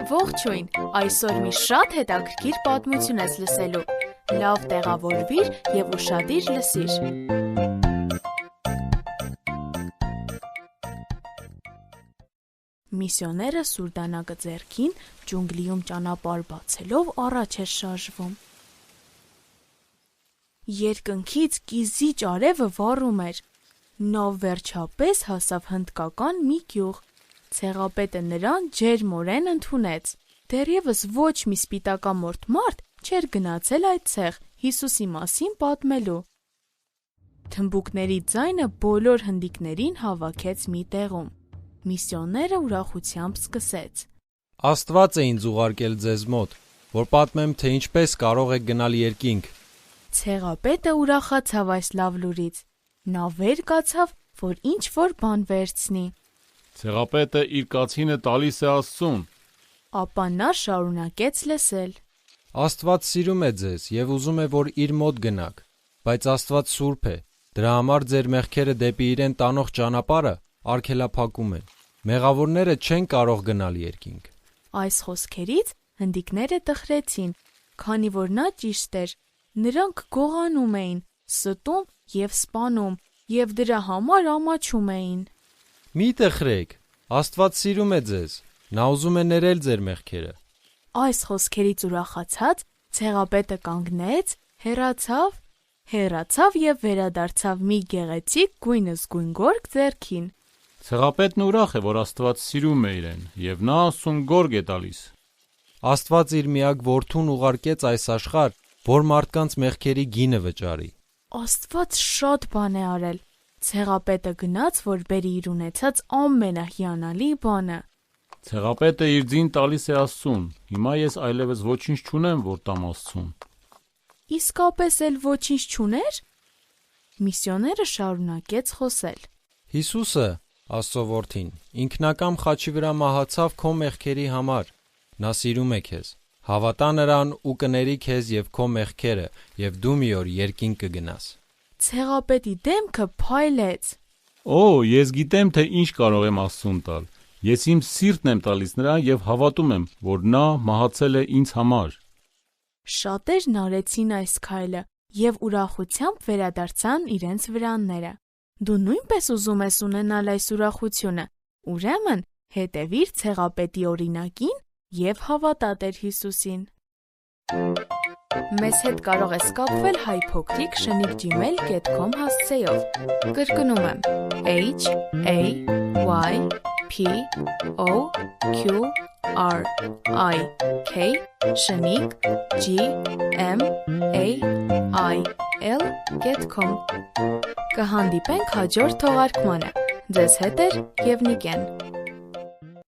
Ողջույն, այսօր մի շատ հետաքրքիր պատմություն ես լսելու, լավ տեղավորվիր և ուշադիր լսիր։ Միսիոները սուրդանակը ձեռքին ջունգլիում ճանապարհ բացելով առաջ էր շարժվում։ Երկնքից կիզիչ արևը վառում էր, նա վերջապես հասավ հնդկական մի գյուղ, ցեղապետը նրան ջերմորեն ընդունեց, դեռևս ոչ մի սպիտակամորթ մարդ չէր գնացել այդ ցեղ Հիսուսի մասին պատմելու։ Թմբուկների ձայնը բոլոր հնդիկներին հավաքեց մի տեղում, միսիոները ուրախությամբ սկսեց. Աստված է ինձ ուղարկել ձեզ մոտ, որ պատմեմ, թե ինչպես կարող եք գնալ երկինք։ Ցեղապետը ուրախացավ այս լավ լուրից, նա վեր կացավ, որ ինչ-որ բան վերցնի։ Ցեղապետը իր կացինը տալիս է Աստծուն։ Ապա նա շարունակեց լսել. Աստված սիրում է ձեզ և ուզում է, որ իր մոտ գնաք, բայց Աստված սուրբ է, դրա համար ձեր մեղքերը դեպի իրեն տանող ճանապարհը արգելափակում են։ Մեղավորները չեն կարող գնալ երկինք։ Այս խոսքերից հնդիկները տխրեցին, քանի որ նա ճիշտ էր, նրանք գողանում էին, ստում և սպանում, և դրա համար ամաչում էին։ Մի տխրեք, Աստված սիրում է ձեզ, նա ուզում է ներել ձեր մեղքերը։ Այս խոսքերից ուրախացած ցեղապետը կանգնեց, հեռացավ և վերադարձավ մի գեղեցիկ գույնզգույն գորգ ձեռքին։ Ցեղապետն ուրախ է, որ Աստված սիրում է իրեն, և նա Աստծուն գորգ է տալիս։ Աստված իր միակ որդուն ուղարկեց այս աշխարհ, որ մարդկանց մեղքերի գինը վճարի։ Աստված շատ բան է արել։ Ցեղապետը գնաց, որ բերի իր ունեցած ամենահիանալի բանը։ Ցեղապետը իր ձին տալիս է Աստծուն, հիմա ես այլևս ոչինչ չունեմ, որ տամ Աստծուն։ Իսկապես էլ ոչինչ չուներ։ Միսիոները շարունակեց խոսել. Հիսուսը, Աստծո որդին, ինքնակամ խաչի վրա մահացավ քո մեղքերի համար։ Նա սիրում է քեզ։ Հավատա նրան ու կների քեզ և քո մեղքերը, և դու մի օր երկինք կգնաս։ Ցեղապետի դեմքը փայլեց։ Օ, ես գիտեմ, թե ինչ կարող եմ Աստծուն տալ։ Ես իմ սիրտն եմ տալիս նրան և հավատում եմ, որ նա մահացել է ինձ համար։ Շատերն արեցին այս քայլը և ուրախությամբ վերադարձան իրենց վրանները։ Դու նույնպես ուզում ես ունենալ այս ուրախությունը, ուրեմն հետևիր ցեղապետի օրինակին և հավատա Տեր Հիսուսին։ Մեզ հետ կարող ես կապվել hypocric@gmail.com հասցեով։ Կրկնում եմ HAYPOQRIC@gmail.com Կհանդիպենք հաջորդ թողարկմանը։ Ձեզ հետ է Եվնիկեն։